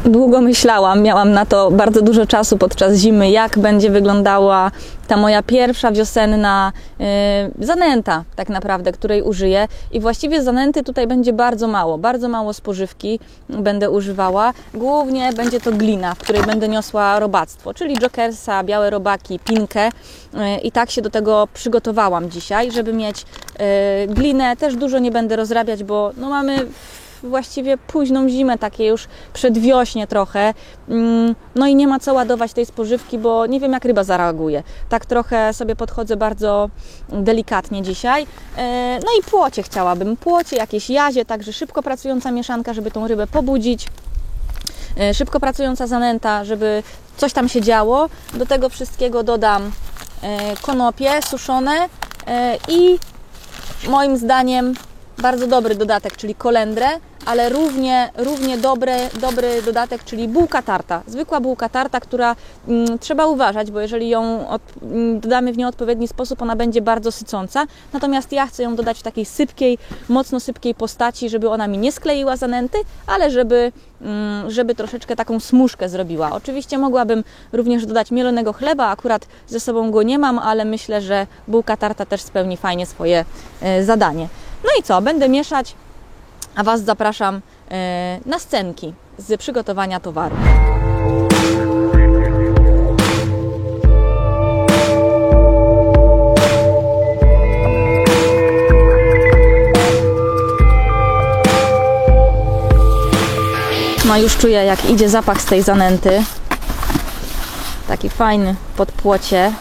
Długo myślałam, miałam na to bardzo dużo czasu podczas zimy, jak będzie wyglądała ta moja pierwsza wiosenna zanęta tak naprawdę, której użyję. I właściwie zanęty tutaj będzie bardzo mało spożywki będę używała. Głównie będzie to glina, w której będę niosła robactwo, czyli jokersa, białe robaki, pinkę. I tak się do tego przygotowałam dzisiaj, żeby mieć glinę. Też dużo nie będę rozrabiać, bo no mamy właściwie późną zimę, takie już przedwiośnie trochę. No i nie ma co ładować tej spożywki, bo nie wiem, jak ryba zareaguje. Tak trochę sobie podchodzę bardzo delikatnie dzisiaj. No i płocie chciałabym. Płocie, jakieś jazie, także szybko pracująca mieszanka, żeby tą rybę pobudzić. Szybko pracująca zanęta, żeby coś tam się działo. Do tego wszystkiego dodam konopie suszone i moim zdaniem bardzo dobry dodatek, czyli kolendrę, ale równie dobry dodatek, czyli bułka tarta. Zwykła bułka tarta, która trzeba uważać, bo jeżeli ją dodamy w nieodpowiedni sposób, ona będzie bardzo sycąca. Natomiast ja chcę ją dodać w takiej sypkiej, mocno sypkiej postaci, żeby ona mi nie skleiła zanęty, ale żeby troszeczkę taką smuszkę zrobiła. Oczywiście mogłabym również dodać mielonego chleba, akurat ze sobą go nie mam, ale myślę, że bułka tarta też spełni fajnie swoje zadanie. No i co? Będę mieszać, a Was zapraszam na scenki z przygotowania towaru. No już czuję, jak idzie zapach z tej zanęty. Taki fajny podpłocie.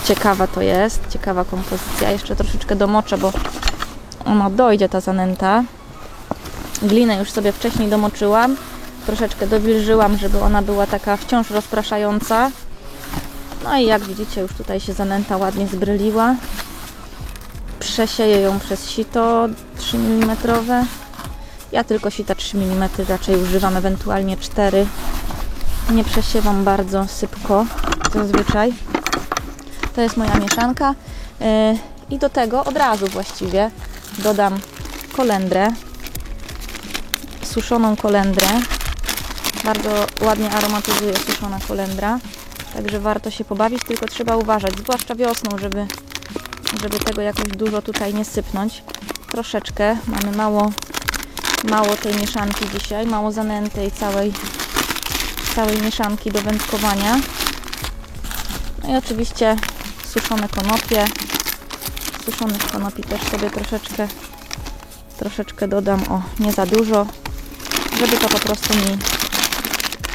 Ciekawa to jest, ciekawa kompozycja. Jeszcze troszeczkę domoczę, bo ona dojdzie, ta zanęta. Glinę już sobie wcześniej domoczyłam. Troszeczkę dowilżyłam, żeby ona była taka wciąż rozpraszająca. No i jak widzicie, już tutaj się zanęta ładnie zbryliła. Przesieję ją przez sito 3 mm. Ja tylko sita 3 mm raczej używam, ewentualnie 4. Nie przesiewam bardzo sypko, zazwyczaj. To jest moja mieszanka i do tego od razu właściwie dodam kolendrę, suszoną kolendrę. Bardzo ładnie aromatyzuje suszona kolendra, także warto się pobawić, tylko trzeba uważać, zwłaszcza wiosną, żeby tego jakoś dużo tutaj nie sypnąć. Troszeczkę, mamy mało tej mieszanki dzisiaj, mało zanęty i całej mieszanki do wędkowania. No i oczywiście suszone konopie. Suszonych konopi też sobie troszeczkę dodam, nie za dużo, żeby to po prostu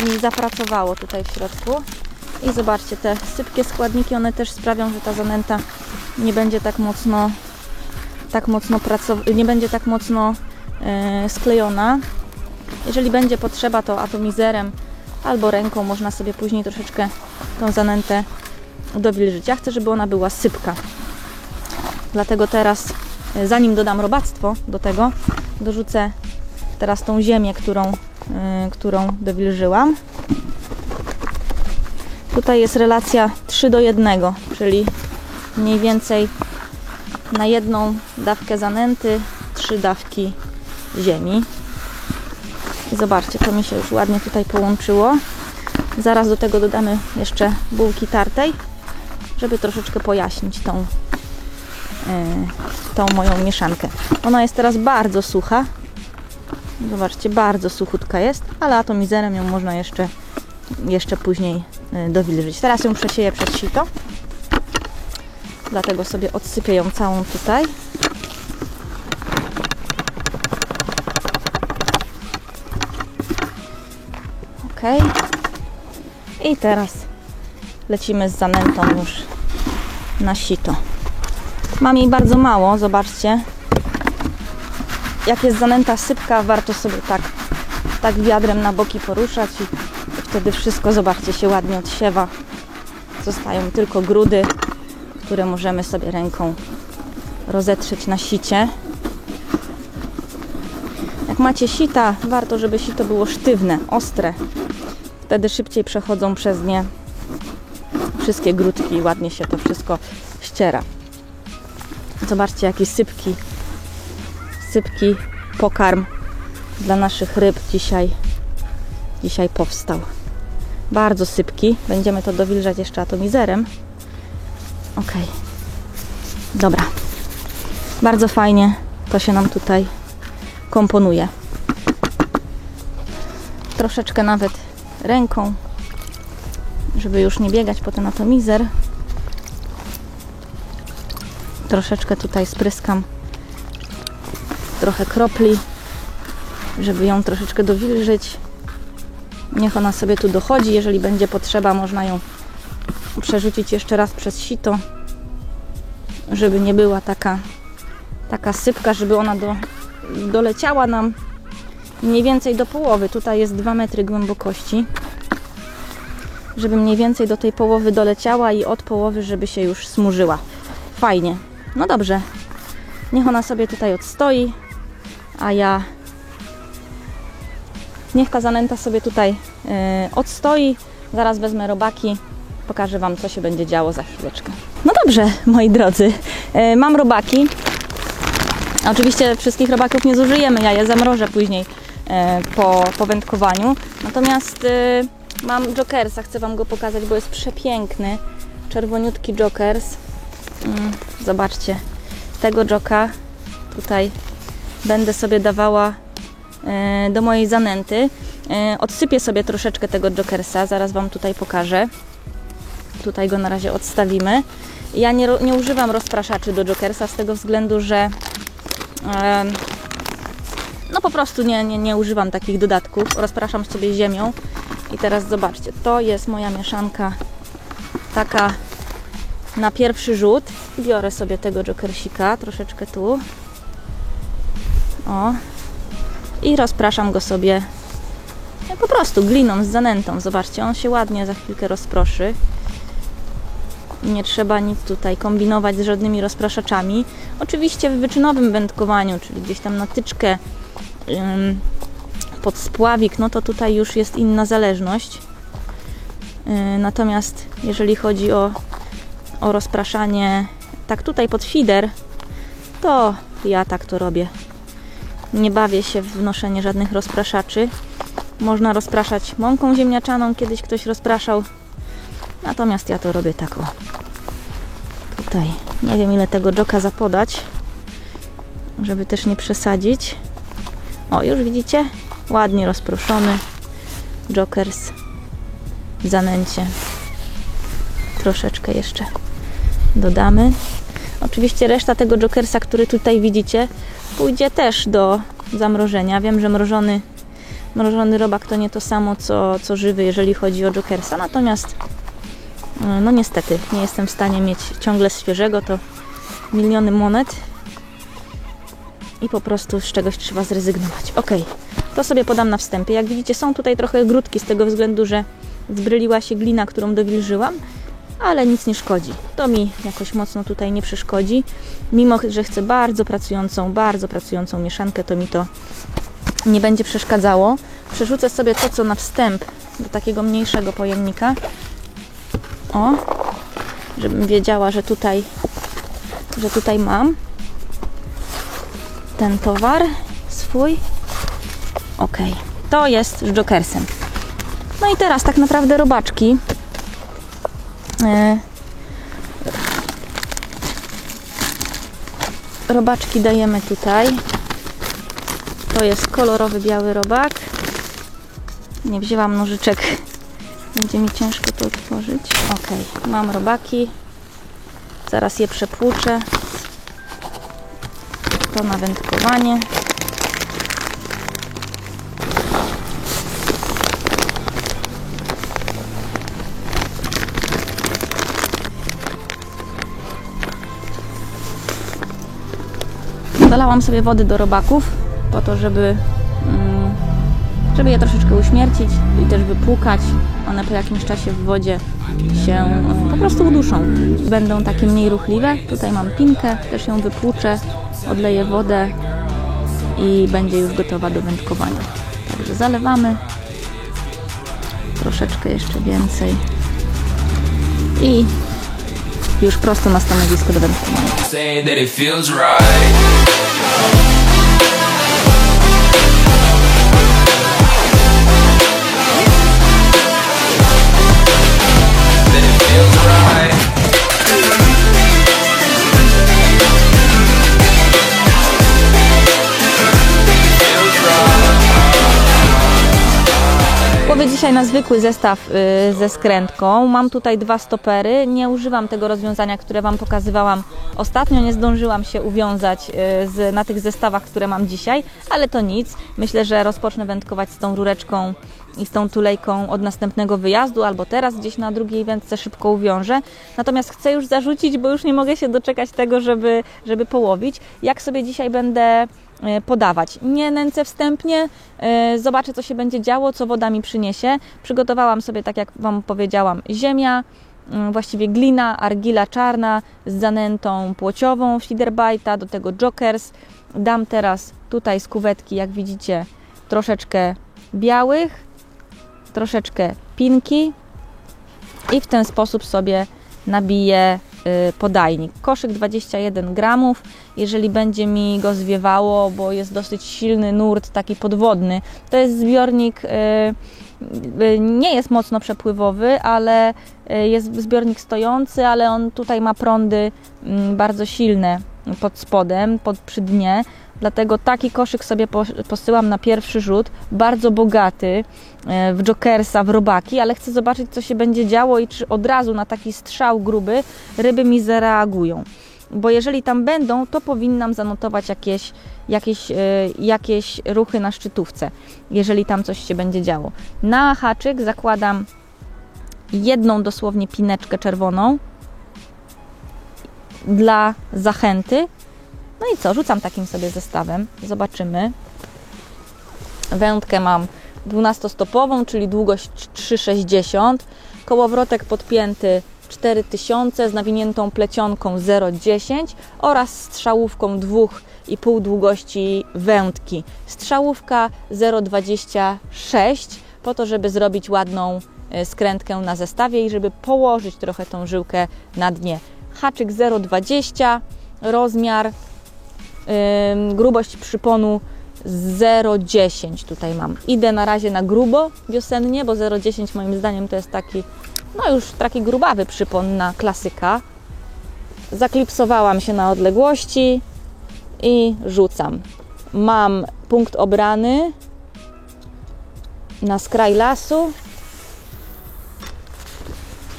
mi zapracowało tutaj w środku. I zobaczcie, te sypkie składniki, one też sprawią, że ta zanęta nie będzie tak mocno sklejona. Jeżeli będzie potrzeba, to atomizerem albo ręką można sobie później troszeczkę tą zanętę dowilżyć. Ja chcę, żeby ona była sypka. Dlatego teraz, zanim dodam robactwo do tego, dorzucę teraz tą ziemię, którą dowilżyłam. Tutaj jest relacja 3:1, czyli mniej więcej na jedną dawkę zanęty 3 dawki ziemi. I zobaczcie, to mi się już ładnie tutaj połączyło. Zaraz do tego dodamy jeszcze bułki tartej, żeby troszeczkę pojaśnić tą moją mieszankę. Ona jest teraz bardzo sucha. Zobaczcie, bardzo suchutka jest, ale atomizerem ją można jeszcze później dowilżyć. Teraz ją przesieję przez sito. Dlatego sobie odsypię ją całą tutaj. Ok. I teraz lecimy z zanętą już na sito. Mam jej bardzo mało, zobaczcie. Jak jest zanęta sypka, warto sobie tak wiadrem na boki poruszać i wtedy wszystko, zobaczcie, się ładnie odsiewa. Zostają tylko grudy, które możemy sobie ręką rozetrzeć na sicie. Jak macie sita, warto, żeby sito było sztywne, ostre. Wtedy szybciej przechodzą przez nie wszystkie grudki i ładnie się to wszystko ściera. Zobaczcie, jaki sypki pokarm dla naszych ryb dzisiaj powstał. Bardzo sypki. Będziemy to dowilżać jeszcze atomizerem. Ok. Dobra. Bardzo fajnie to się nam tutaj komponuje. Troszeczkę nawet ręką, żeby już nie biegać po ten atomizer. Troszeczkę tutaj spryskam trochę kropli, żeby ją troszeczkę dowilżyć. Niech ona sobie tu dochodzi. Jeżeli będzie potrzeba, można ją przerzucić jeszcze raz przez sito, żeby nie była taka sypka, żeby ona doleciała nam mniej więcej do połowy. Tutaj jest 2 metry głębokości. Żeby mniej więcej do tej połowy doleciała i od połowy, żeby się już smurzyła. Fajnie. No dobrze. Niech ona sobie tutaj odstoi, a ja... Niech ta zanęta sobie tutaj odstoi. Zaraz wezmę robaki. Pokażę Wam, co się będzie działo za chwileczkę. No dobrze, moi drodzy. Mam robaki. Oczywiście wszystkich robaków nie zużyjemy. Ja je zamrożę później po wędkowaniu. Natomiast mam jokersa. Chcę Wam go pokazać, bo jest przepiękny. Czerwoniutki jokers. Zobaczcie. Tego joka tutaj będę sobie dawała do mojej zanęty. Odsypię sobie troszeczkę tego jokersa, zaraz Wam tutaj pokażę. Tutaj go na razie odstawimy. Ja nie używam rozpraszaczy do jokersa z tego względu, że no po prostu nie używam takich dodatków. Rozpraszam sobie ziemią. I teraz zobaczcie, to jest moja mieszanka taka na pierwszy rzut. Biorę sobie tego jokersika, troszeczkę tu. O. I rozpraszam go sobie po prostu gliną z zanętą. Zobaczcie, on się ładnie za chwilkę rozproszy. Nie trzeba nic tutaj kombinować z żadnymi rozpraszaczami. Oczywiście w wyczynowym wędkowaniu, czyli gdzieś tam na tyczkę, pod spławik, no to tutaj już jest inna zależność. Natomiast jeżeli chodzi o rozpraszanie tak tutaj pod fider, to ja tak to robię. Nie bawię się w wnoszenie żadnych rozpraszaczy. Można rozpraszać mąką ziemniaczaną, kiedyś ktoś rozpraszał. Natomiast ja to robię tak o. Tutaj nie wiem, ile tego joka zapodać, żeby też nie przesadzić. O, już widzicie? Ładnie rozproszony jokers w zanęcie. Troszeczkę jeszcze dodamy. Oczywiście reszta tego jokersa, który tutaj widzicie, pójdzie też do zamrożenia. Wiem, że mrożony robak to nie to samo, co żywy, jeżeli chodzi o jokersa. Natomiast no niestety nie jestem w stanie mieć ciągle świeżego, to miliony monet i po prostu z czegoś trzeba zrezygnować. Ok, to sobie podam na wstępie. Jak widzicie, są tutaj trochę grudki z tego względu, że zbryliła się glina, którą dowilżyłam, ale nic nie szkodzi. To mi jakoś mocno tutaj nie przeszkodzi. Mimo że chcę bardzo pracującą mieszankę, to mi to nie będzie przeszkadzało. Przerzucę sobie to, co na wstęp do takiego mniejszego pojemnika. O, żebym wiedziała, że tutaj mam ten towar swój. Ok, to jest z jokersem. No i teraz tak naprawdę robaczki. Robaczki dajemy tutaj. To jest kolorowy biały robak. Nie wzięłam nożyczek. Będzie mi ciężko to otworzyć. Ok, mam robaki. Zaraz je przepłuczę. To na wędkowanie. Dolałam sobie wody do robaków po to, żeby je troszeczkę uśmiercić i też wypłukać. One po jakimś czasie w wodzie się po prostu uduszą. Będą takie mniej ruchliwe. Tutaj mam pinkę, też ją wypłuczę, odleję wodę i będzie już gotowa do wędkowania. Także zalewamy troszeczkę jeszcze więcej i już prosto na stanowisko do wędkowania. dzisiaj na zwykły zestaw ze skrętką. Mam tutaj 2 stopery. Nie używam tego rozwiązania, które Wam pokazywałam ostatnio. Nie zdążyłam się uwiązać na tych zestawach, które mam dzisiaj, ale to nic. Myślę, że rozpocznę wędkować z tą rureczką i z tą tulejką od następnego wyjazdu, albo teraz gdzieś na drugiej wędce szybko uwiążę. Natomiast chcę już zarzucić, bo już nie mogę się doczekać tego, żeby połowić. Jak sobie dzisiaj będę podawać. Nie nęcę wstępnie, zobaczę, co się będzie działo, co woda mi przyniesie. Przygotowałam sobie, tak jak Wam powiedziałam, ziemia, właściwie glina, argila czarna z zanętą płociową Feederbite'a, do tego Jokers. Dam teraz tutaj z kuwetki, jak widzicie, troszeczkę białych, troszeczkę pinki i w ten sposób sobie nabiję podajnik. Koszyk 21 gramów. Jeżeli będzie mi go zwiewało, bo jest dosyć silny nurt, taki podwodny, to jest zbiornik, nie jest mocno przepływowy, ale jest zbiornik stojący, ale on tutaj ma prądy bardzo silne pod spodem, przy dnie. Dlatego taki koszyk sobie posyłam na pierwszy rzut, bardzo bogaty w jokersa, w robaki, ale chcę zobaczyć, co się będzie działo i czy od razu na taki strzał gruby ryby mi zareagują. Bo jeżeli tam będą, to powinnam zanotować jakieś ruchy na szczytówce, jeżeli tam coś się będzie działo. Na haczyk zakładam jedną dosłownie pineczkę czerwoną dla zachęty. No i co, rzucam takim sobie zestawem, zobaczymy. Wędkę mam 12-stopową, czyli długość 3,60, kołowrotek podpięty 4000 z nawiniętą plecionką 0,10 oraz strzałówką 2,5 długości wędki. Strzałówka 0,26 po to, żeby zrobić ładną skrętkę na zestawie i żeby położyć trochę tą żyłkę na dnie. Haczyk 0,20, rozmiar, grubość przyponu 0,10 tutaj mam. Idę na razie na grubo wiosennie, bo 0,10 moim zdaniem to jest taki, no już taki grubawy przypon na klasyka. Zaklipsowałam się na odległości i rzucam. Mam punkt obrany na skraj lasu.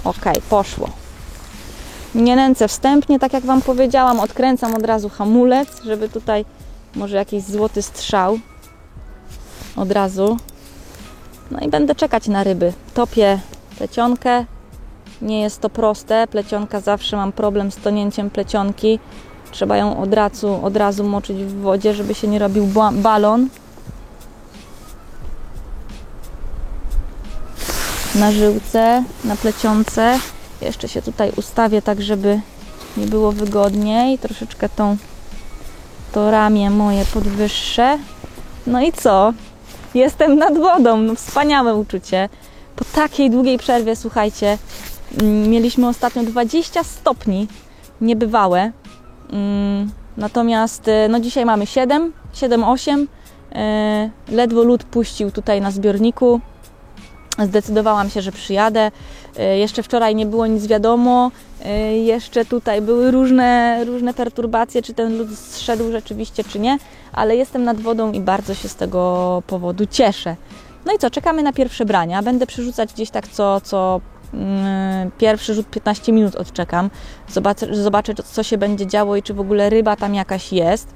Ok, poszło. Nie nęcę wstępnie, tak jak Wam powiedziałam, odkręcam od razu hamulec, żeby tutaj może jakiś złoty strzał od razu. No i będę czekać na ryby. Topię plecionkę, nie jest to proste, plecionka zawsze mam problem z tonięciem plecionki. Trzeba ją od razu moczyć w wodzie, żeby się nie robił balon. Na żyłce, na plecionce. Jeszcze się tutaj ustawię tak, żeby mi było wygodniej. Troszeczkę to ramię moje podwyższę. No i co? Jestem nad wodą. No, wspaniałe uczucie. Po takiej długiej przerwie, słuchajcie, mieliśmy ostatnio 20 stopni. Niebywałe. Natomiast no dzisiaj mamy 7-8. Ledwo lód puścił tutaj na zbiorniku. Zdecydowałam się, że przyjadę. Jeszcze wczoraj nie było nic wiadomo. Jeszcze tutaj były różne perturbacje, czy ten lód zszedł rzeczywiście, czy nie. Ale jestem nad wodą i bardzo się z tego powodu cieszę. No i co, czekamy na pierwsze brania. Będę przerzucać gdzieś tak co pierwszy rzut 15 minut odczekam. Zobaczę, co się będzie działo i czy w ogóle ryba tam jakaś jest.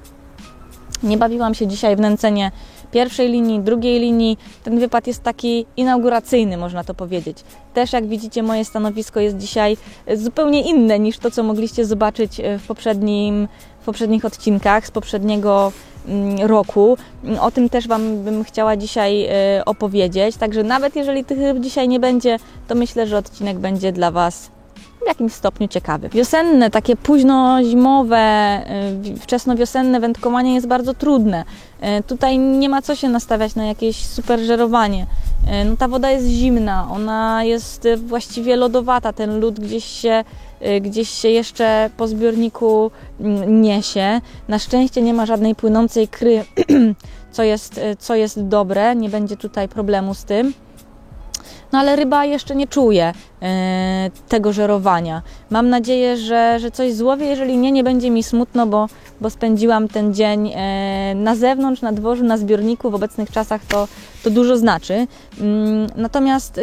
Nie bawiłam się dzisiaj w nęcenie pierwszej linii, drugiej linii. Ten wypad jest taki inauguracyjny, można to powiedzieć. Też jak widzicie, moje stanowisko jest dzisiaj zupełnie inne niż to, co mogliście zobaczyć w poprzednich odcinkach z poprzedniego roku. O tym też Wam bym chciała dzisiaj opowiedzieć. Także nawet jeżeli tych ryb dzisiaj nie będzie, to myślę, że odcinek będzie dla Was w jakimś stopniu ciekawy. Wiosenne, takie późno zimowe, wczesnowiosenne wędkowanie jest bardzo trudne. Tutaj nie ma co się nastawiać na jakieś super żerowanie. No, ta woda jest zimna, ona jest właściwie lodowata, ten lód gdzieś się jeszcze po zbiorniku niesie. Na szczęście nie ma żadnej płynącej kry, co jest dobre, nie będzie tutaj problemu z tym. No ale ryba jeszcze nie czuje tego żerowania. Mam nadzieję, że coś złowię, jeżeli nie będzie mi smutno, bo spędziłam ten dzień na zewnątrz, na dworzu, na zbiorniku. W obecnych czasach to dużo znaczy. Natomiast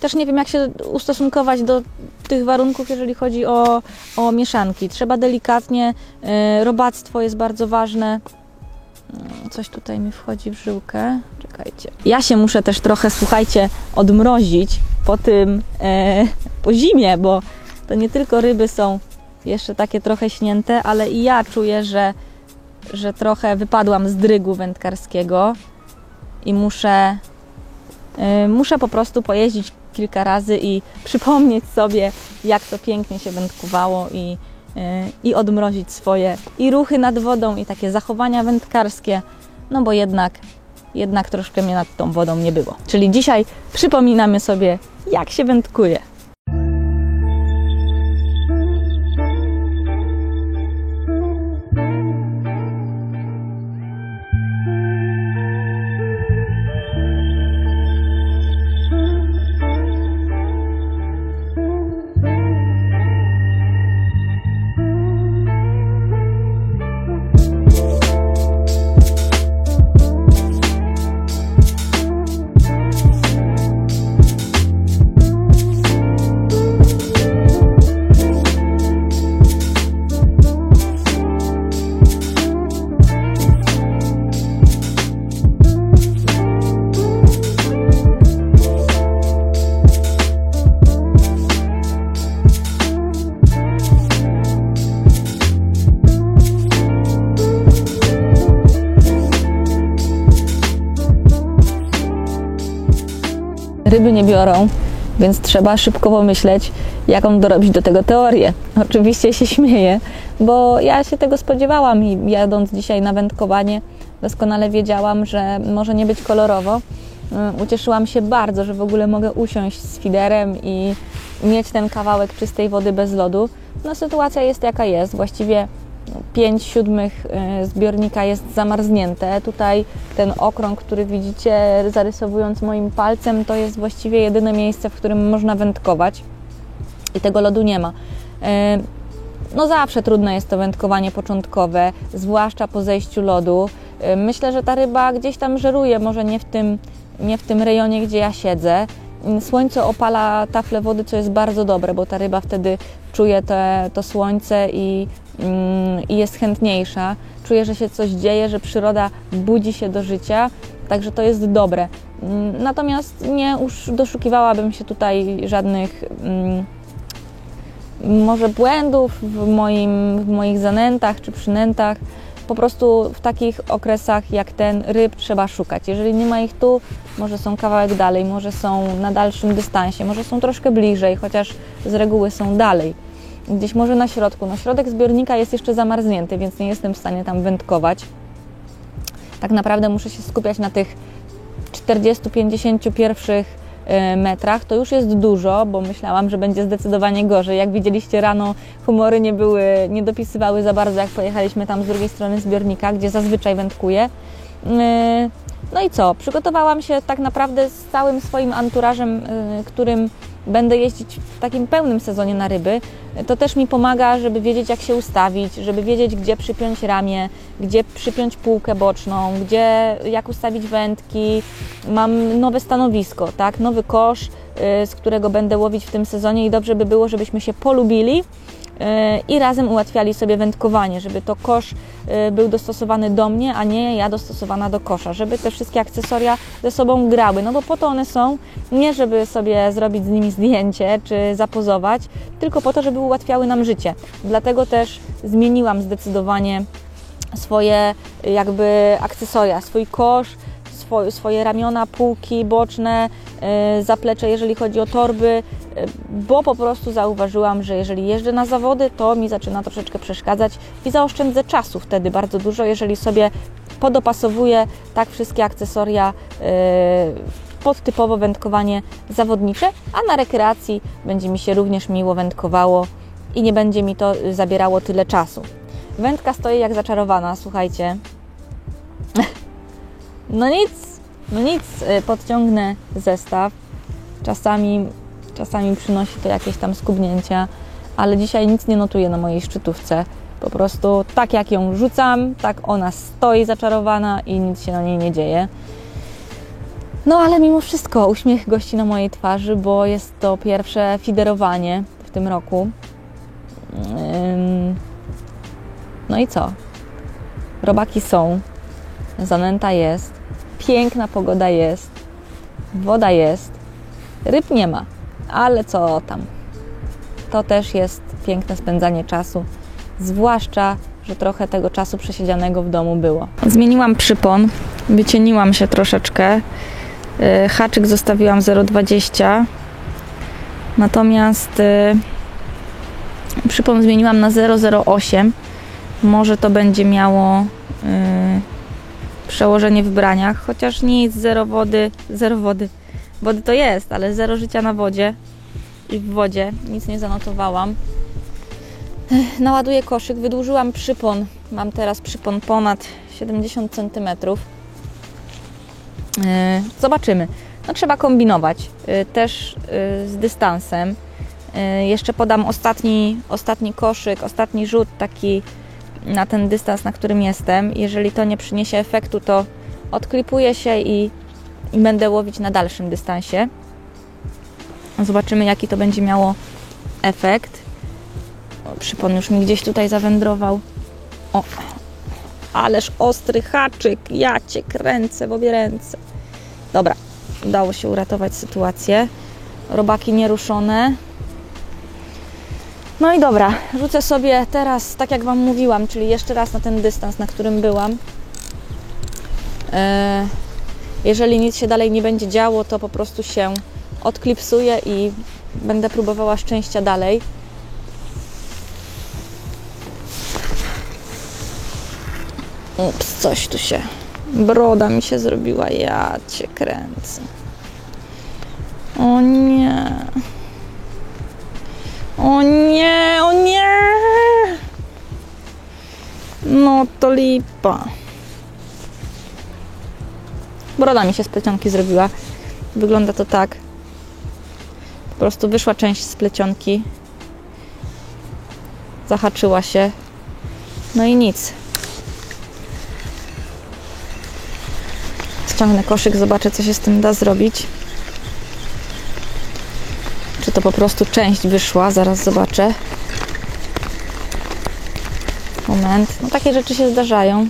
też nie wiem, jak się ustosunkować do tych warunków, jeżeli chodzi o mieszanki. Trzeba delikatnie, robactwo jest bardzo ważne. Coś tutaj mi wchodzi w żyłkę. Czekajcie. Ja się muszę też trochę, słuchajcie, odmrozić po zimie, bo to nie tylko ryby są jeszcze takie trochę śnięte, ale i ja czuję, że trochę wypadłam z drygu wędkarskiego i muszę po prostu pojeździć kilka razy i przypomnieć sobie, jak to pięknie się wędkowało i odmrozić swoje i ruchy nad wodą, i takie zachowania wędkarskie, no bo jednak troszkę mnie nad tą wodą nie było. Czyli dzisiaj przypominamy sobie, jak się wędkuje. Ryby nie biorą, więc trzeba szybko pomyśleć, jaką dorobić do tego teorię. Oczywiście się śmieję, bo ja się tego spodziewałam i jadąc dzisiaj na wędkowanie doskonale wiedziałam, że może nie być kolorowo. Ucieszyłam się bardzo, że w ogóle mogę usiąść z fiderem i mieć ten kawałek czystej wody bez lodu. No sytuacja jest jaka jest, właściwie 5/7 zbiornika jest zamarznięte. Tutaj ten okrąg, który widzicie, zarysowując moim palcem, to jest właściwie jedyne miejsce, w którym można wędkować i tego lodu nie ma. No zawsze trudne jest to wędkowanie początkowe, zwłaszcza po zejściu lodu. Myślę, że ta ryba gdzieś tam żeruje, może nie w tym rejonie, gdzie ja siedzę. Słońce opala taflę wody, co jest bardzo dobre, bo ta ryba wtedy czuje to słońce i jest chętniejsza. Czuje, że się coś dzieje, że przyroda budzi się do życia, także to jest dobre. Natomiast nie doszukiwałabym się tutaj żadnych może błędów w moich zanętach czy przynętach. Po prostu w takich okresach jak ten ryb trzeba szukać. Jeżeli nie ma ich tu, może są kawałek dalej, może są na dalszym dystansie, może są troszkę bliżej, chociaż z reguły są dalej. Gdzieś może na środku. No, środek zbiornika jest jeszcze zamarznięty, więc nie jestem w stanie tam wędkować. Tak naprawdę muszę się skupiać na tych 40-50 pierwszych metrach. To już jest dużo, bo myślałam, że będzie zdecydowanie gorzej. Jak widzieliście rano, humory nie dopisywały za bardzo, jak pojechaliśmy tam z drugiej strony zbiornika, gdzie zazwyczaj wędkuję. No i co? Przygotowałam się tak naprawdę z całym swoim anturażem, którym będę jeździć w takim pełnym sezonie na ryby. To też mi pomaga, żeby wiedzieć, jak się ustawić, żeby wiedzieć, gdzie przypiąć ramię, gdzie przypiąć półkę boczną, jak ustawić wędki. Mam nowe stanowisko, tak? Nowy kosz, z którego będę łowić w tym sezonie i dobrze by było, żebyśmy się polubili i razem ułatwiali sobie wędkowanie, żeby to kosz był dostosowany do mnie, a nie ja dostosowana do kosza, żeby te wszystkie akcesoria ze sobą grały, no bo po to one są, nie żeby sobie zrobić z nimi zdjęcie czy zapozować, tylko po to, żeby ułatwiały nam życie. Dlatego też zmieniłam zdecydowanie swoje jakby akcesoria, swój kosz, swoje ramiona, półki boczne, zaplecze, jeżeli chodzi o torby, bo po prostu zauważyłam, że jeżeli jeżdżę na zawody, to mi zaczyna troszeczkę przeszkadzać i zaoszczędzę czasu wtedy bardzo dużo, jeżeli sobie podopasowuję tak wszystkie akcesoria pod typowo wędkowanie zawodnicze, a na rekreacji będzie mi się również miło wędkowało i nie będzie mi to zabierało tyle czasu. Wędka stoi jak zaczarowana, słuchajcie. No nic, No nic, podciągnę zestaw. Czasami przynosi to jakieś tam skubnięcia, ale dzisiaj nic nie notuję na mojej szczytówce. Po prostu tak jak ją rzucam, tak ona stoi zaczarowana i nic się na niej nie dzieje. No ale mimo wszystko uśmiech gości na mojej twarzy, bo jest to pierwsze fiderowanie w tym roku. No i co? Robaki są, zanęta jest, piękna pogoda jest, woda jest, ryb nie ma, ale co tam? To też jest piękne spędzanie czasu, zwłaszcza, że trochę tego czasu przesiedzianego w domu było. Zmieniłam przypon, wycieniłam się troszeczkę, haczyk zostawiłam 0,20, natomiast przypon zmieniłam na 0,08. Może to będzie miało przełożenie w braniach, chociaż nic, zero wody. Wody to jest, ale zero życia na wodzie i w wodzie. Nic nie zanotowałam. Naładuję koszyk, wydłużyłam przypon. Mam teraz przypon ponad 70 cm. Zobaczymy. No, trzeba kombinować. Też z dystansem. Jeszcze podam ostatni koszyk, ostatni rzut taki na ten dystans, na którym jestem. Jeżeli to nie przyniesie efektu, to odklipuję się i będę łowić na dalszym dystansie. Zobaczymy, jaki to będzie miało efekt. Przypon już mi gdzieś tutaj zawędrował. O, ależ ostry haczyk. Ja cię kręcę w obie ręce. Dobra, udało się uratować sytuację. Robaki nieruszone. No i dobra, rzucę sobie teraz, tak jak Wam mówiłam, czyli jeszcze raz na ten dystans, na którym byłam. Jeżeli nic się dalej nie będzie działo, to po prostu się odklipsuję i będę próbowała szczęścia dalej. Ups, coś tu się... Broda mi się zrobiła, ja cię kręcę. O nie... O nie, o nie! No to lipa. Broda mi się z plecionki zrobiła. Wygląda to tak. Po prostu wyszła część z plecionki. Zahaczyła się. No i nic. Ściągnę koszyk, zobaczę, co się z tym da zrobić. Czy to po prostu część wyszła? Zaraz zobaczę. Moment. No takie rzeczy się zdarzają.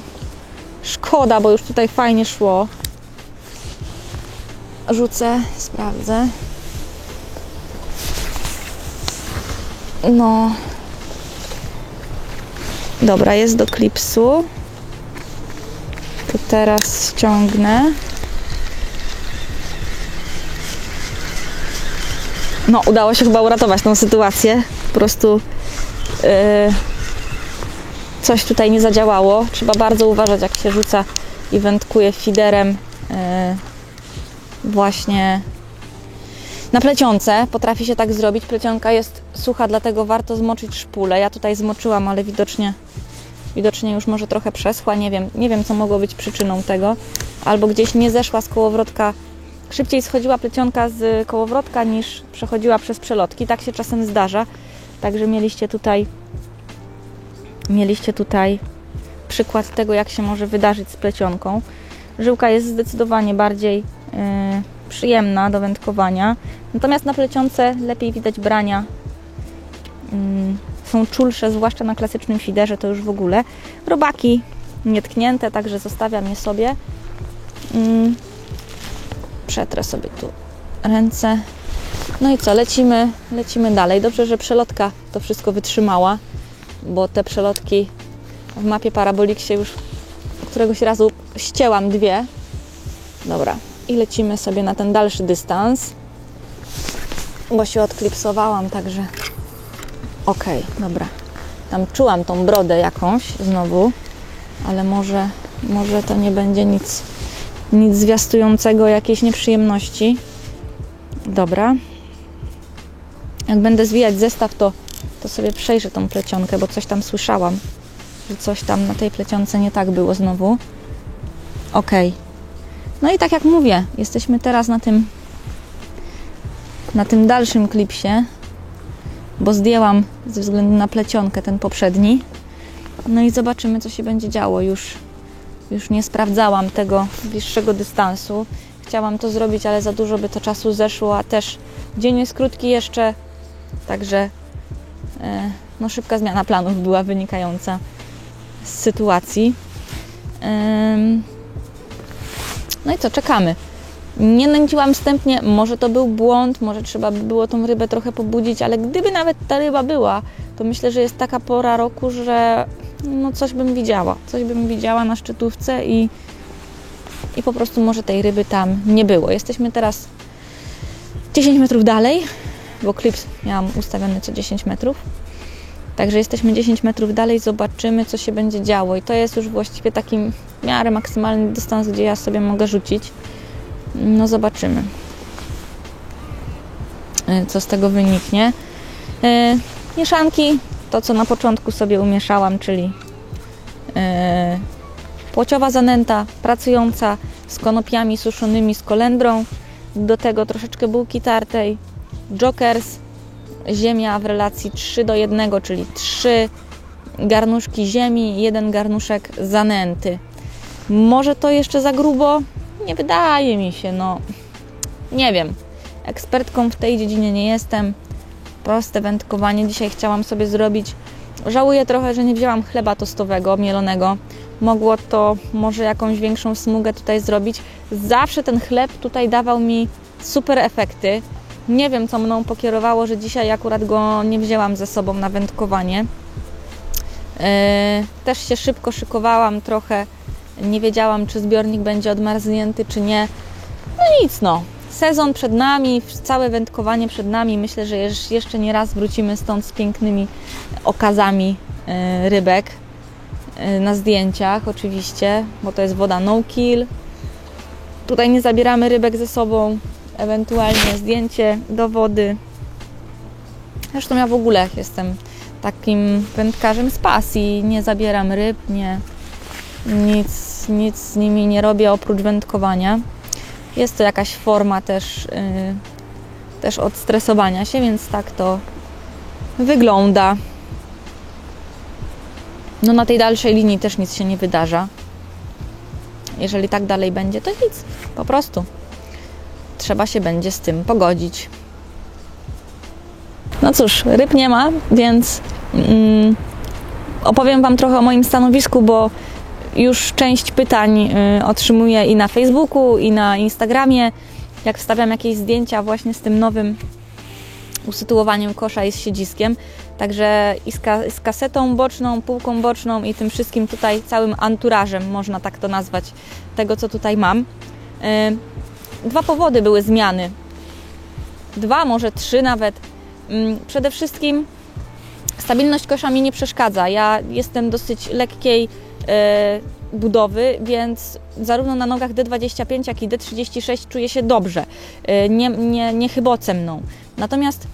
Szkoda, bo już tutaj fajnie szło. Rzucę, sprawdzę. No. Dobra, jest do klipsu. To teraz ściągnę. No, udało się chyba uratować tą sytuację. Po prostu coś tutaj nie zadziałało. Trzeba bardzo uważać, jak się rzuca i wędkuje fiderem właśnie na plecionce. Potrafi się tak zrobić. Plecionka jest sucha, dlatego warto zmoczyć szpulę. Ja tutaj zmoczyłam, ale widocznie już może trochę przeschła. Nie wiem, co mogło być przyczyną tego. Albo gdzieś nie zeszła z kołowrotka. Szybciej schodziła plecionka z kołowrotka niż przechodziła przez przelotki. Tak się czasem zdarza. Także mieliście tutaj przykład tego, jak się może wydarzyć z plecionką. Żyłka jest zdecydowanie bardziej przyjemna do wędkowania. Natomiast na plecionce lepiej widać brania. Są czulsze, zwłaszcza na klasycznym fiderze, to już w ogóle. Robaki nietknięte, także zostawiam je sobie. Przetrę sobie tu ręce. No i co, lecimy dalej. Dobrze, że przelotka to wszystko wytrzymała, bo te przelotki w mapie Parabolik się już któregoś razu ścięłam dwie. Dobra, i lecimy sobie na ten dalszy dystans, bo się odklipsowałam, także okej, dobra. Tam czułam tą brodę jakąś znowu, ale może to nie będzie nic zwiastującego jakiejś nieprzyjemności. Dobra. Jak będę zwijać zestaw, to sobie przejrzę tą plecionkę, bo coś tam słyszałam, że coś tam na tej plecionce nie tak było znowu. Okej. No i tak jak mówię, jesteśmy teraz na tym dalszym klipsie, bo zdjęłam ze względu na plecionkę ten poprzedni. No i zobaczymy, co się będzie działo. Już nie sprawdzałam tego bliższego dystansu. Chciałam to zrobić, ale za dużo by to czasu zeszło, a też dzień jest krótki jeszcze, także no szybka zmiana planów była wynikająca z sytuacji. No i co, czekamy. Nie nęciłam wstępnie, może to był błąd, może trzeba by było tą rybę trochę pobudzić, ale gdyby nawet ta ryba była, to myślę, że jest taka pora roku, że no coś bym widziała na szczytówce i po prostu może tej ryby tam nie było. Jesteśmy teraz 10 metrów dalej, bo klip miałam ustawiony co 10 metrów. Także jesteśmy 10 metrów dalej, zobaczymy, co się będzie działo. I to jest już właściwie taki w miarę maksymalny dystans, gdzie ja sobie mogę rzucić. No zobaczymy, co z tego wyniknie. Mieszanki, to co na początku sobie umieszałam, czyli płociowa zanęta, pracująca, z konopiami suszonymi, z kolendrą. Do tego troszeczkę bułki tartej, Jokers, ziemia w relacji 3:1, czyli 3 garnuszki ziemi, 1 garnuszek zanęty. Może to jeszcze za grubo? Nie wydaje mi się, no nie wiem. Ekspertką w tej dziedzinie nie jestem. Proste wędkowanie dzisiaj chciałam sobie zrobić. Żałuję trochę, że nie wzięłam chleba tostowego, mielonego. Mogło to może jakąś większą smugę tutaj zrobić. Zawsze ten chleb tutaj dawał mi super efekty. Nie wiem, co mną pokierowało, że dzisiaj akurat go nie wzięłam ze sobą na wędkowanie. Też się szybko szykowałam trochę. Nie wiedziałam, czy zbiornik będzie odmarznięty, czy nie. No nic, no. Sezon przed nami, całe wędkowanie przed nami. Myślę, że jeszcze nie raz wrócimy stąd z pięknymi okazami rybek. Na zdjęciach oczywiście, bo to jest woda no kill. Tutaj nie zabieramy rybek ze sobą, ewentualnie zdjęcie do wody. Zresztą ja w ogóle jestem takim wędkarzem z pasji. Nie zabieram ryb, nic z nimi nie robię oprócz wędkowania. Jest to jakaś forma też odstresowania się, więc tak to wygląda. No na tej dalszej linii też nic się nie wydarza. Jeżeli tak dalej będzie, to nic. Po prostu trzeba się będzie z tym pogodzić. No cóż, ryb nie ma, więc opowiem Wam trochę o moim stanowisku, bo już część pytań otrzymuję i na Facebooku, i na Instagramie, jak wstawiam jakieś zdjęcia właśnie z tym nowym usytuowaniem kosza i z siedziskiem. Także i z kasetą boczną, półką boczną i tym wszystkim tutaj całym anturażem, można tak to nazwać, tego co tutaj mam. 2 powody były zmiany. 2, może 3 nawet. Przede wszystkim stabilność kosza mi nie przeszkadza. Ja jestem dosyć lekkiej budowy, więc zarówno na nogach D25, jak i D36 czuję się dobrze. Nie chyboce mną. Natomiast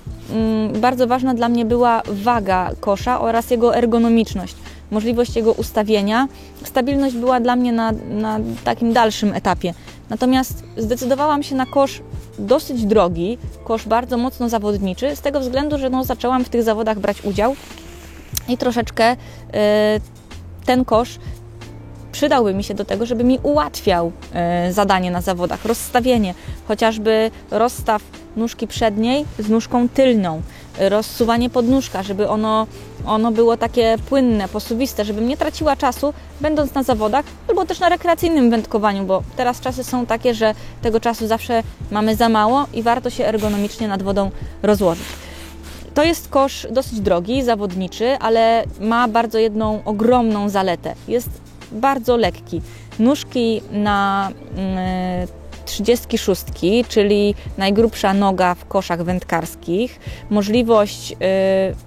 bardzo ważna dla mnie była waga kosza oraz jego ergonomiczność, możliwość jego ustawienia. Stabilność była dla mnie na takim dalszym etapie. Natomiast zdecydowałam się na kosz dosyć drogi, kosz bardzo mocno zawodniczy, z tego względu, że zaczęłam w tych zawodach brać udział i troszeczkę ten kosz przydałby mi się do tego, żeby mi ułatwiał zadanie na zawodach, rozstawienie, chociażby rozstaw nóżki przedniej z nóżką tylną, rozsuwanie podnóżka, żeby ono było takie płynne, posuwiste, żebym nie traciła czasu, będąc na zawodach, albo też na rekreacyjnym wędkowaniu, bo teraz czasy są takie, że tego czasu zawsze mamy za mało i warto się ergonomicznie nad wodą rozłożyć. To jest kosz dosyć drogi, zawodniczy, ale ma bardzo jedną ogromną zaletę. Jest bardzo lekki. Nóżki na 36, czyli najgrubsza noga w koszach wędkarskich. Możliwość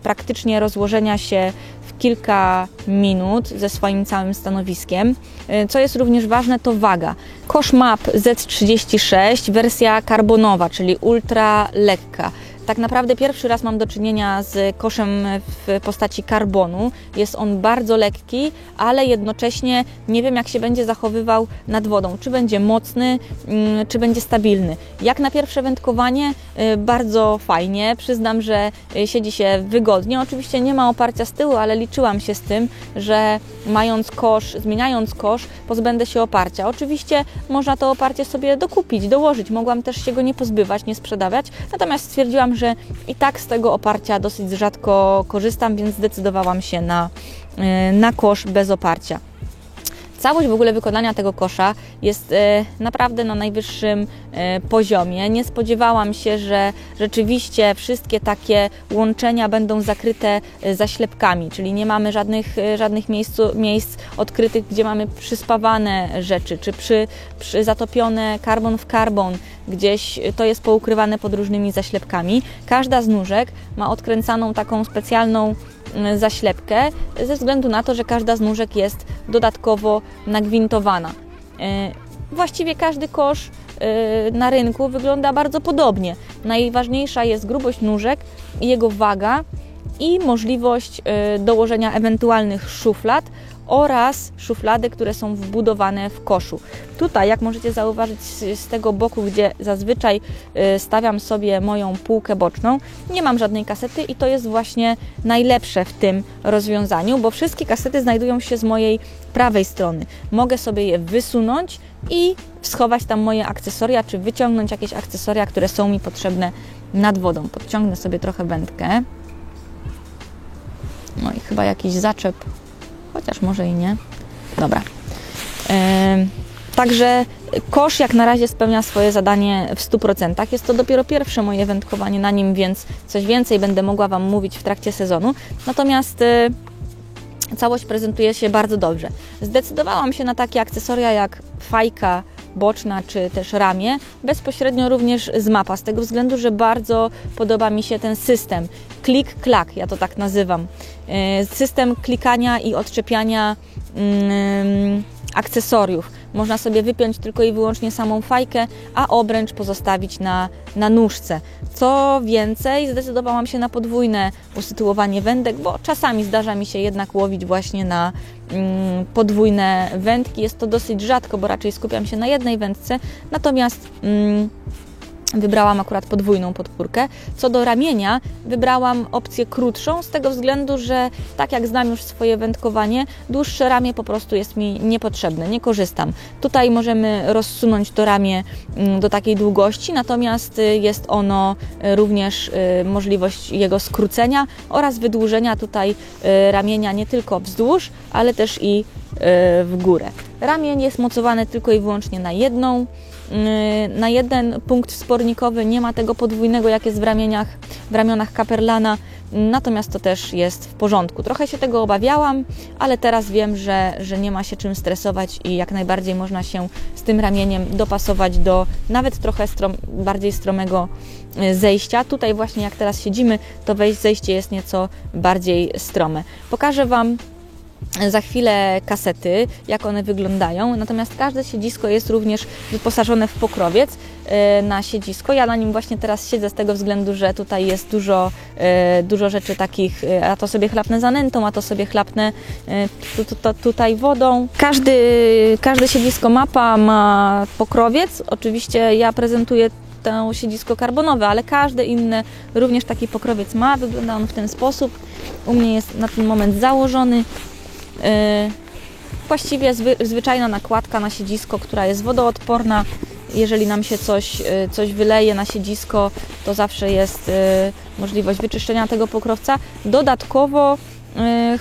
praktycznie rozłożenia się w kilka minut ze swoim całym stanowiskiem. Co jest również ważne, to waga. Kosz MAP Z36, wersja karbonowa, czyli ultra lekka. Tak naprawdę pierwszy raz mam do czynienia z koszem w postaci karbonu. Jest on bardzo lekki, ale jednocześnie nie wiem, jak się będzie zachowywał nad wodą. Czy będzie mocny, czy będzie stabilny. Jak na pierwsze wędkowanie bardzo fajnie. Przyznam, że siedzi się wygodnie. Oczywiście nie ma oparcia z tyłu, ale liczyłam się z tym, że mając kosz, zmieniając kosz, pozbędę się oparcia. Oczywiście można to oparcie sobie dokupić, dołożyć. Mogłam też się go nie pozbywać, nie sprzedawać. Natomiast stwierdziłam, że i tak z tego oparcia dosyć rzadko korzystam, więc zdecydowałam się na kosz bez oparcia. Całość w ogóle wykonania tego kosza jest naprawdę na najwyższym poziomie. Nie spodziewałam się, że rzeczywiście wszystkie takie łączenia będą zakryte zaślepkami, czyli nie mamy żadnych miejsc odkrytych, gdzie mamy przyspawane rzeczy, czy zatopione karbon w karbon, gdzieś to jest poukrywane pod różnymi zaślepkami. Każda z nóżek ma odkręcaną taką specjalną zaślepkę ze względu na to, że każda z nóżek jest dodatkowo nagwintowana. Właściwie każdy kosz na rynku wygląda bardzo podobnie. Najważniejsza jest grubość nóżek, jego waga i możliwość dołożenia ewentualnych szuflad oraz szuflady, które są wbudowane w koszu. Tutaj, jak możecie zauważyć z tego boku, gdzie zazwyczaj stawiam sobie moją półkę boczną, nie mam żadnej kasety i to jest właśnie najlepsze w tym rozwiązaniu, bo wszystkie kasety znajdują się z mojej prawej strony. Mogę sobie je wysunąć i schować tam moje akcesoria, czy wyciągnąć jakieś akcesoria, które są mi potrzebne nad wodą. Podciągnę sobie trochę wędkę. No i chyba jakiś zaczep, chociaż może i nie. Dobra. Także kosz jak na razie spełnia swoje zadanie w 100%. Jest to dopiero pierwsze moje wędkowanie na nim, więc coś więcej będę mogła Wam mówić w trakcie sezonu. Natomiast całość prezentuje się bardzo dobrze. Zdecydowałam się na takie akcesoria jak fajka boczna czy też ramię, bezpośrednio również z mapa, z tego względu, że bardzo podoba mi się ten system klik-klak, ja to tak nazywam. System klikania i odczepiania akcesoriów. Można sobie wypiąć tylko i wyłącznie samą fajkę, a obręcz pozostawić na nóżce. Co więcej, zdecydowałam się na podwójne usytuowanie wędek, bo czasami zdarza mi się jednak łowić właśnie na podwójne wędki. Jest to dosyć rzadko, bo raczej skupiam się na jednej wędce, natomiast wybrałam akurat podwójną podpórkę. Co do ramienia, wybrałam opcję krótszą, z tego względu, że tak jak znam już swoje wędkowanie, dłuższe ramię po prostu jest mi niepotrzebne, nie korzystam. Tutaj możemy rozsunąć to ramię do takiej długości, natomiast jest ono również możliwość jego skrócenia oraz wydłużenia tutaj ramienia nie tylko wzdłuż, ale też i w górę. Ramię jest mocowane tylko i wyłącznie na jeden punkt wspornikowy, nie ma tego podwójnego, jak jest w ramionach Kaperlana, natomiast to też jest w porządku. Trochę się tego obawiałam, ale teraz wiem, że nie ma się czym stresować i jak najbardziej można się z tym ramieniem dopasować do nawet trochę bardziej stromego zejścia. Tutaj właśnie jak teraz siedzimy, to zejście jest nieco bardziej strome. Pokażę Wam za chwilę kasety, jak one wyglądają, natomiast każde siedzisko jest również wyposażone w pokrowiec na siedzisko. Ja na nim właśnie teraz siedzę z tego względu, że tutaj jest dużo rzeczy takich, a to sobie chlapnę zanętą, a to sobie chlapnę tutaj wodą. Każde siedzisko mapa ma pokrowiec. Oczywiście ja prezentuję to siedzisko karbonowe, ale każde inne również taki pokrowiec ma. Wygląda on w ten sposób. U mnie jest na ten moment założony. Właściwie zwyczajna nakładka na siedzisko, która jest wodoodporna. Jeżeli nam się coś wyleje na siedzisko, to zawsze jest możliwość wyczyszczenia tego pokrowca. Dodatkowo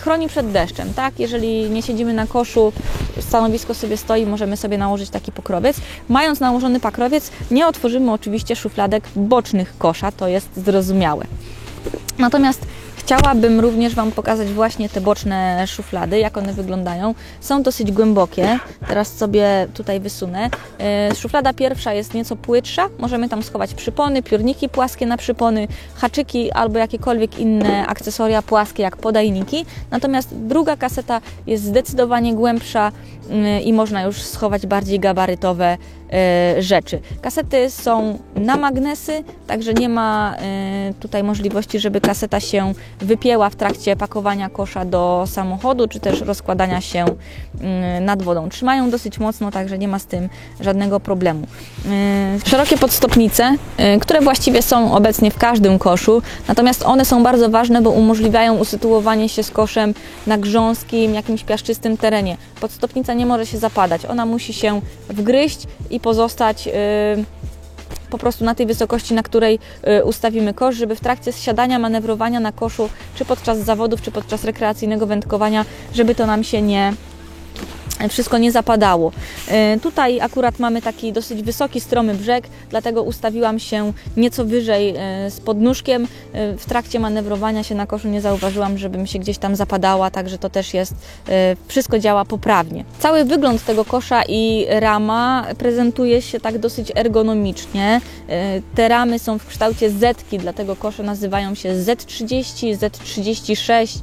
chroni przed deszczem, tak? Jeżeli nie siedzimy na koszu, stanowisko sobie stoi, możemy sobie nałożyć taki pokrowiec. Mając nałożony pokrowiec, nie otworzymy oczywiście szufladek bocznych kosza, to jest zrozumiałe. Natomiast chciałabym również Wam pokazać właśnie te boczne szuflady, jak one wyglądają. Są dosyć głębokie, teraz sobie tutaj wysunę. Szuflada pierwsza jest nieco płytsza, możemy tam schować przypony, piórniki płaskie na przypony, haczyki albo jakiekolwiek inne akcesoria płaskie jak podajniki. Natomiast druga kaseta jest zdecydowanie głębsza i można już schować bardziej gabarytowe rzeczy. Kasety są na magnesy, także nie ma tutaj możliwości, żeby kaseta się wypięła w trakcie pakowania kosza do samochodu, czy też rozkładania się nad wodą. Trzymają dosyć mocno, także nie ma z tym żadnego problemu. Szerokie podstopnice, które właściwie są obecnie w każdym koszu, natomiast one są bardzo ważne, bo umożliwiają usytuowanie się z koszem na grząskim, jakimś piaszczystym terenie. Podstopnica nie może się zapadać, ona musi się wgryźć i pozostać po prostu na tej wysokości, na której ustawimy kosz, żeby w trakcie zsiadania, manewrowania na koszu, czy podczas zawodów, czy podczas rekreacyjnego wędkowania, żeby to nam się wszystko nie zapadało. Tutaj akurat mamy taki dosyć wysoki, stromy brzeg, dlatego ustawiłam się nieco wyżej z podnóżkiem. W trakcie manewrowania się na koszu nie zauważyłam, żebym się gdzieś tam zapadała, także to też jest, wszystko działa poprawnie. Cały wygląd tego kosza i rama prezentuje się tak dosyć ergonomicznie. Te ramy są w kształcie Z-ki, dlatego kosze nazywają się Z30, Z36.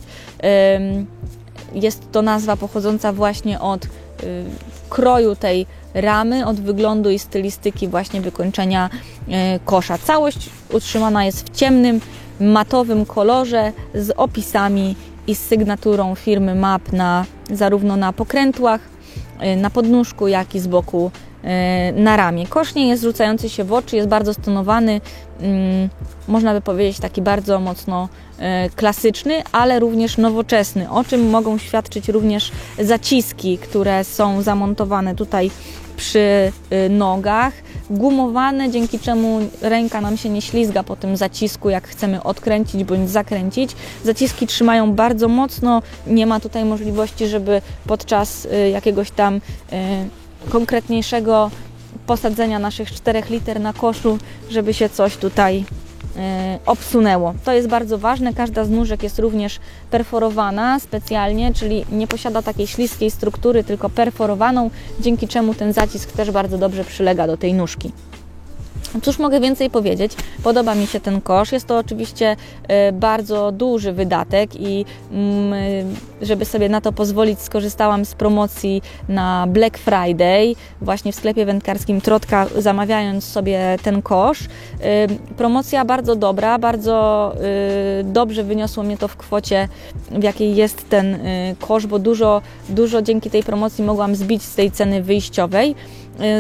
Jest to nazwa pochodząca właśnie od kroju tej ramy, od wyglądu i stylistyki właśnie wykończenia kosza. Całość utrzymana jest w ciemnym, matowym kolorze z opisami i z sygnaturą firmy MAP zarówno na pokrętłach, na podnóżku, jak i z boku na ramię. Kosz nie jest rzucający się w oczy, jest bardzo stonowany, można by powiedzieć taki bardzo mocno klasyczny, ale również nowoczesny, o czym mogą świadczyć również zaciski, które są zamontowane tutaj przy nogach, gumowane, dzięki czemu ręka nam się nie ślizga po tym zacisku, jak chcemy odkręcić bądź zakręcić. Zaciski trzymają bardzo mocno, nie ma tutaj możliwości, żeby podczas jakiegoś tam konkretniejszego posadzenia naszych 4 liter na koszu, żeby się coś tutaj obsunęło. To jest bardzo ważne. Każda z nóżek jest również perforowana specjalnie, czyli nie posiada takiej śliskiej struktury, tylko perforowaną, dzięki czemu ten zacisk też bardzo dobrze przylega do tej nóżki. Cóż mogę więcej powiedzieć? Podoba mi się ten kosz. Jest to oczywiście bardzo duży wydatek i żeby sobie na to pozwolić, skorzystałam z promocji na Black Friday właśnie w sklepie wędkarskim Trotka, zamawiając sobie ten kosz. Promocja bardzo dobra, bardzo dobrze wyniosło mnie to w kwocie, w jakiej jest ten kosz, bo dużo dzięki tej promocji mogłam zbić z tej ceny wyjściowej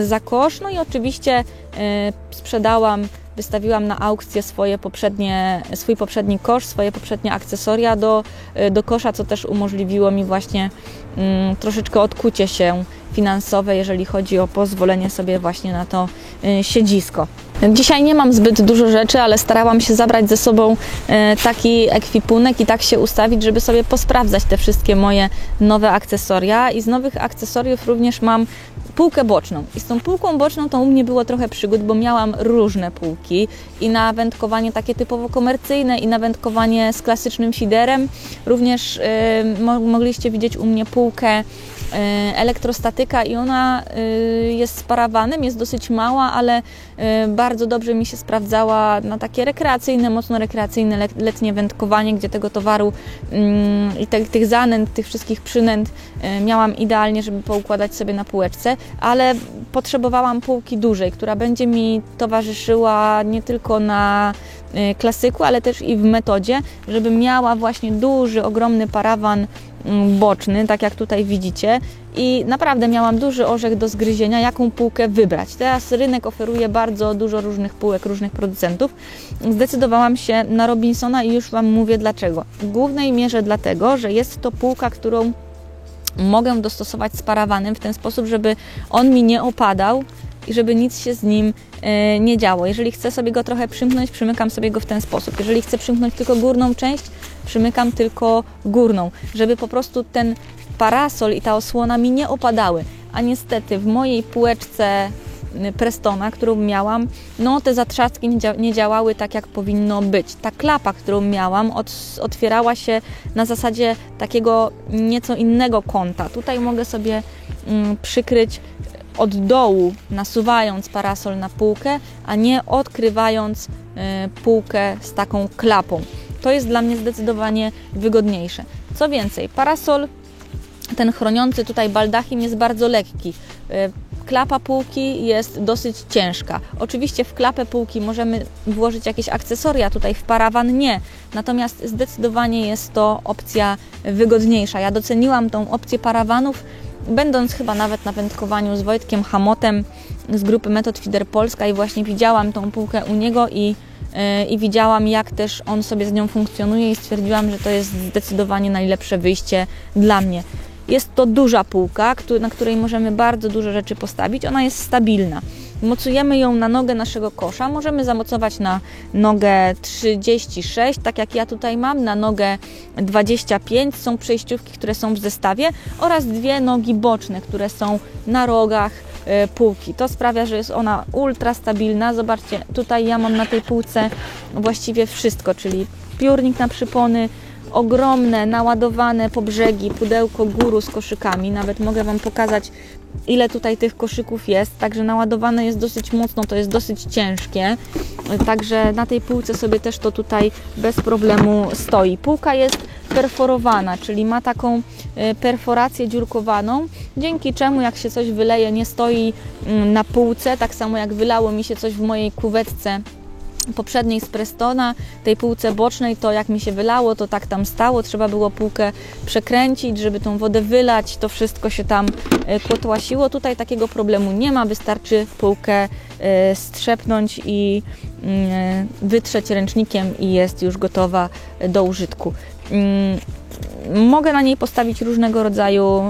za kosz. No i oczywiście wystawiłam na aukcję swój poprzedni kosz, swoje poprzednie akcesoria do kosza, co też umożliwiło mi właśnie troszeczkę odkucie się finansowe, jeżeli chodzi o pozwolenie sobie właśnie na to siedzisko. Dzisiaj nie mam zbyt dużo rzeczy, ale starałam się zabrać ze sobą taki ekwipunek i tak się ustawić, żeby sobie posprawdzać te wszystkie moje nowe akcesoria. I z nowych akcesoriów również mam półkę boczną. I z tą półką boczną to u mnie było trochę przygód, bo miałam różne półki i na wędkowanie takie typowo komercyjne i na wędkowanie z klasycznym feederem. Również mogliście widzieć u mnie półkę elektrostatyka i ona jest z parawanem, jest dosyć mała, ale bardzo dobrze mi się sprawdzała na takie rekreacyjne, mocno rekreacyjne letnie wędkowanie, gdzie tego towaru i tych zanęt, tych wszystkich przynęt miałam idealnie, żeby poukładać sobie na półeczce, ale potrzebowałam półki dużej, która będzie mi towarzyszyła nie tylko na klasyku, ale też i w metodzie, żeby miała właśnie duży, ogromny parawan boczny, tak jak tutaj widzicie, i naprawdę miałam duży orzech do zgryzienia, jaką półkę wybrać. Teraz rynek oferuje bardzo dużo różnych półek, różnych producentów. Zdecydowałam się na Robinsona i już Wam mówię dlaczego. W głównej mierze dlatego, że jest to półka, którą mogę dostosować z parawanem w ten sposób, żeby on mi nie opadał i żeby nic się z nim nie działo. Jeżeli chcę sobie go trochę przymknąć, przymykam sobie go w ten sposób. Jeżeli chcę przymknąć tylko górną część, przymykam tylko górną, żeby po prostu ten parasol i ta osłona mi nie opadały. A niestety w mojej półeczce Prestona, którą miałam, no te zatrzaski nie działały tak, jak powinno być. Ta klapa, którą miałam, otwierała się na zasadzie takiego nieco innego kąta. Tutaj mogę sobie przykryć od dołu, nasuwając parasol na półkę, a nie odkrywając półkę z taką klapą. To jest dla mnie zdecydowanie wygodniejsze. Co więcej, parasol, ten chroniący tutaj baldachim jest bardzo lekki. klapa półki jest dosyć ciężka. Oczywiście w klapę półki możemy włożyć jakieś akcesoria, tutaj w parawan nie. Natomiast zdecydowanie jest to opcja wygodniejsza. Ja doceniłam tą opcję parawanów, będąc chyba nawet na wędkowaniu z Wojtkiem Hamotem z grupy Method Feeder Polska i właśnie widziałam tą półkę u niego i widziałam, jak też on sobie z nią funkcjonuje i stwierdziłam, że to jest zdecydowanie najlepsze wyjście dla mnie. Jest to duża półka, na której możemy bardzo dużo rzeczy postawić. Ona jest stabilna. Mocujemy ją na nogę naszego kosza. Możemy zamocować na nogę 36, tak jak ja tutaj mam, na nogę 25. Są przejściówki, które są w zestawie oraz dwie nogi boczne, które są na rogach półki. To sprawia, że jest ona ultra stabilna. Zobaczcie, tutaj ja mam na tej półce właściwie wszystko, czyli piórnik na przypony, ogromne, naładowane po brzegi pudełko Guru z koszykami. Nawet mogę Wam pokazać, ile tutaj tych koszyków jest. Także naładowane jest dosyć mocno, to jest dosyć ciężkie. Także na tej półce sobie też to tutaj bez problemu stoi. Półka jest perforowana, czyli ma taką perforację dziurkowaną, dzięki czemu jak się coś wyleje, nie stoi na półce, tak samo jak wylało mi się coś w mojej kuwetce poprzedniej z Prestona, tej półce bocznej, to jak mi się wylało, to tak tam stało, trzeba było półkę przekręcić, żeby tą wodę wylać, to wszystko się tam kotłasiło. Tutaj takiego problemu nie ma, wystarczy półkę strzepnąć i wytrzeć ręcznikiem i jest już gotowa do użytku. Mogę na niej postawić różnego rodzaju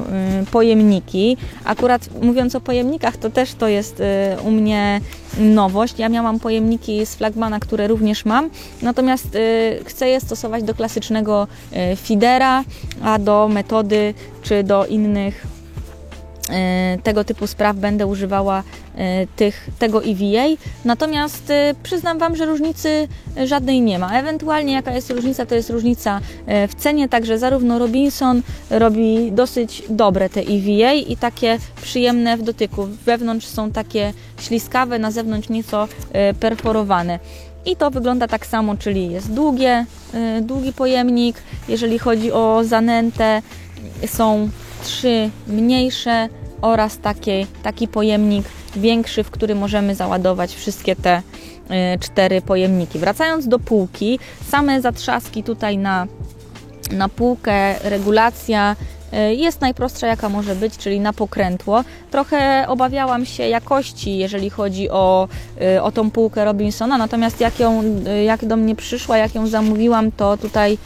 pojemniki. Akurat mówiąc o pojemnikach, to też to jest u mnie nowość. Ja miałam pojemniki z Flagmana, które również mam, natomiast chcę je stosować do klasycznego feedera, a do metody czy do innych tego typu spraw będę używała tego EVA, natomiast przyznam Wam, że różnicy żadnej nie ma. Ewentualnie jaka jest różnica, to jest różnica w cenie, także zarówno Robinson robi dosyć dobre te EVA i takie przyjemne w dotyku. Wewnątrz są takie śliskawe, na zewnątrz nieco perforowane. I to wygląda tak samo, czyli jest długi pojemnik. Jeżeli chodzi o zanętę, są 3 mniejsze oraz taki pojemnik większy, w który możemy załadować wszystkie te 4 pojemniki. Wracając do półki, same zatrzaski tutaj na półkę, regulacja jest najprostsza jaka może być, czyli na pokrętło. Trochę obawiałam się jakości, jeżeli chodzi o tą półkę Robinsona, natomiast jak do mnie przyszła, jak ją zamówiłam, to tutaj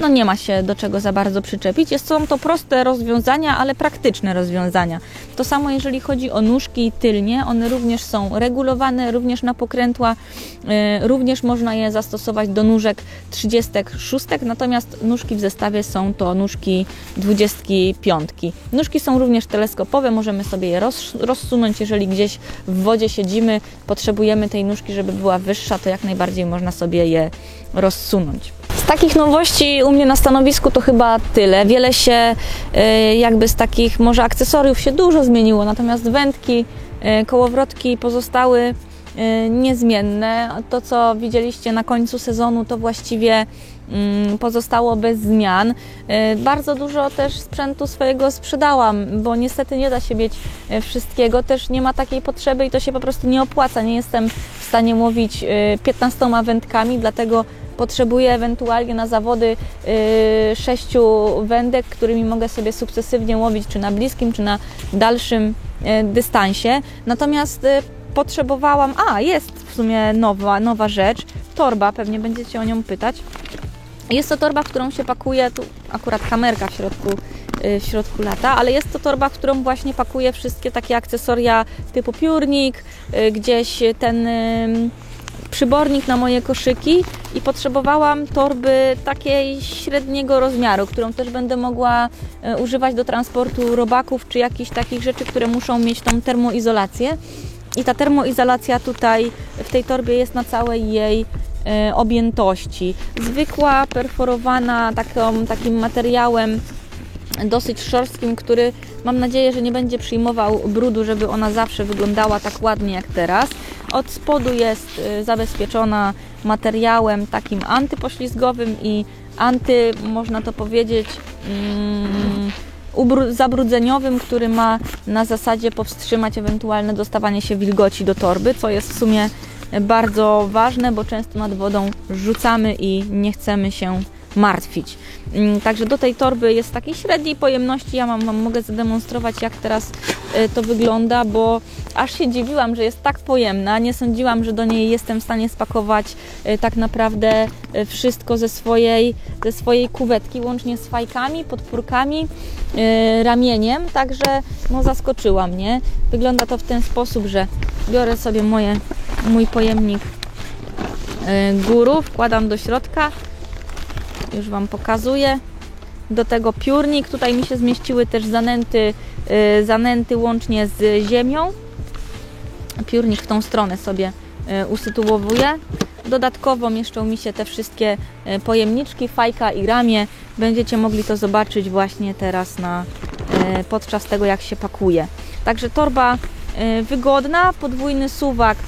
no nie ma się do czego za bardzo przyczepić. Są to proste rozwiązania, ale praktyczne rozwiązania. To samo jeżeli chodzi o nóżki tylnie, one również są regulowane, również na pokrętła, również można je zastosować do nóżek 36, natomiast nóżki w zestawie są to nóżki 25. Nóżki są również teleskopowe, możemy sobie je rozsunąć, jeżeli gdzieś w wodzie siedzimy, potrzebujemy tej nóżki, żeby była wyższa, to jak najbardziej można sobie je rozsunąć. Z takich nowości u mnie na stanowisku to chyba tyle. Wiele się jakby z takich może akcesoriów się dużo zmieniło, natomiast wędki, kołowrotki pozostały niezmienne. To, co widzieliście na końcu sezonu, to właściwie pozostało bez zmian. Bardzo dużo też sprzętu swojego sprzedałam, bo niestety nie da się mieć wszystkiego, też nie ma takiej potrzeby i to się po prostu nie opłaca. Nie jestem w stanie łowić 15 wędkami, dlatego potrzebuję ewentualnie na zawody 6 wędek, którymi mogę sobie sukcesywnie łowić, czy na bliskim, czy na dalszym dystansie. Natomiast potrzebowałam, jest w sumie nowa rzecz, torba, pewnie będziecie o nią pytać. Jest to torba, w którą się pakuje, tu akurat kamerka w środku lata, ale jest to torba, w którą właśnie pakuję wszystkie takie akcesoria typu piórnik, gdzieś ten przybornik na moje koszyki i potrzebowałam torby takiej średniego rozmiaru, którą też będę mogła używać do transportu robaków czy jakichś takich rzeczy, które muszą mieć tą termoizolację. I ta termoizolacja tutaj w tej torbie jest na całej jej objętości. Zwykła, perforowana takim materiałem dosyć szorstkim, który mam nadzieję, że nie będzie przyjmował brudu, żeby ona zawsze wyglądała tak ładnie jak teraz. Od spodu jest zabezpieczona materiałem takim antypoślizgowym i można to powiedzieć, zabrudzeniowym, który ma na zasadzie powstrzymać ewentualne dostawanie się wilgoci do torby, co jest w sumie bardzo ważne, bo często nad wodą rzucamy i nie chcemy się martwić. Także do tej torby jest takiej średniej pojemności. Ja mogę zademonstrować, jak teraz to wygląda, bo aż się dziwiłam, że jest tak pojemna. Nie sądziłam, że do niej jestem w stanie spakować tak naprawdę wszystko ze swojej kuwetki, łącznie z fajkami, podpórkami, ramieniem. Także no, zaskoczyła mnie. Wygląda to w ten sposób, że biorę sobie mój pojemnik góru, wkładam do środka. Już Wam pokazuję. Do tego piórnik. Tutaj mi się zmieściły też zanęty łącznie z ziemią. Piórnik w tą stronę sobie usytuowuję. Dodatkowo mieszczą mi się te wszystkie pojemniczki, fajka i ramię. Będziecie mogli to zobaczyć właśnie teraz podczas tego, jak się pakuje. Także torba wygodna, podwójny suwak,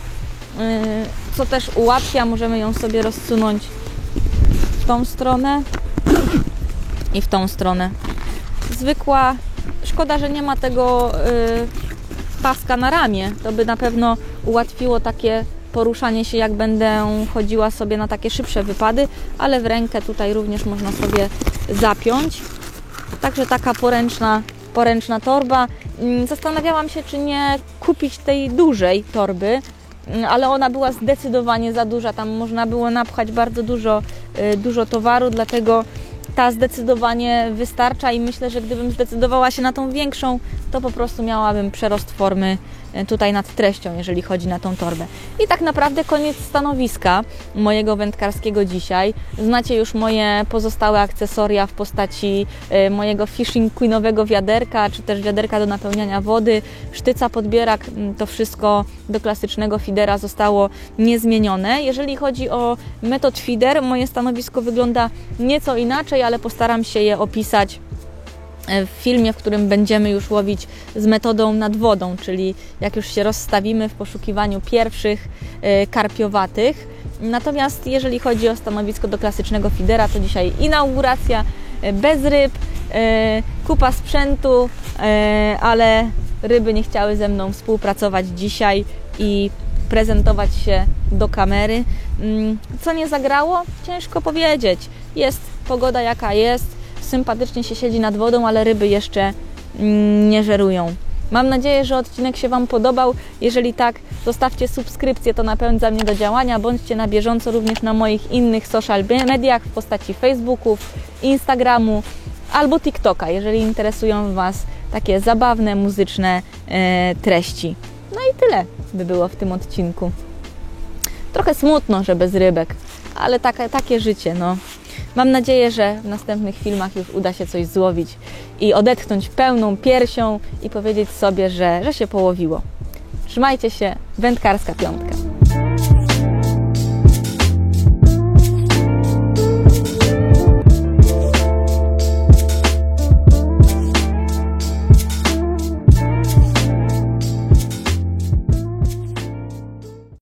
co też ułatwia. Możemy ją sobie rozsunąć w tą stronę i w tą stronę. Zwykła, szkoda, że nie ma tego paska na ramię. To by na pewno ułatwiło takie poruszanie się, jak będę chodziła sobie na takie szybsze wypady, ale w rękę tutaj również można sobie zapiąć. Także taka poręczna torba. Zastanawiałam się, czy nie kupić tej dużej torby, ale ona była zdecydowanie za duża. Tam można było napchać bardzo dużo towaru, dlatego ta zdecydowanie wystarcza i myślę, że gdybym zdecydowała się na tą większą, to po prostu miałabym przerost formy tutaj nad treścią, jeżeli chodzi na tą torbę. I tak naprawdę koniec stanowiska mojego wędkarskiego dzisiaj. Znacie już moje pozostałe akcesoria w postaci mojego Fishing Queenowego wiaderka, czy też wiaderka do napełniania wody, sztyca, podbierak. To wszystko do klasycznego feedera zostało niezmienione. Jeżeli chodzi o metod feeder, moje stanowisko wygląda nieco inaczej, ale postaram się je opisać w filmie, w którym będziemy już łowić z metodą nad wodą, czyli jak już się rozstawimy w poszukiwaniu pierwszych karpiowatych. Natomiast jeżeli chodzi o stanowisko do klasycznego feedera, to dzisiaj inauguracja bez ryb, kupa sprzętu, ale ryby nie chciały ze mną współpracować dzisiaj i prezentować się do kamery. Co nie zagrało? Ciężko powiedzieć. Jest pogoda jaka jest, sympatycznie się siedzi nad wodą, ale ryby jeszcze nie żerują. Mam nadzieję, że odcinek się Wam podobał. Jeżeli tak, zostawcie subskrypcję, to napędza mnie do działania. Bądźcie na bieżąco również na moich innych social mediach w postaci Facebooków, Instagramu albo TikToka, jeżeli interesują Was takie zabawne, muzyczne treści. No i tyle by było w tym odcinku. Trochę smutno, że bez rybek, ale takie życie, no. Mam nadzieję, że w następnych filmach już uda się coś złowić i odetchnąć pełną piersią i powiedzieć sobie, że się połowiło. Trzymajcie się, wędkarska piątka.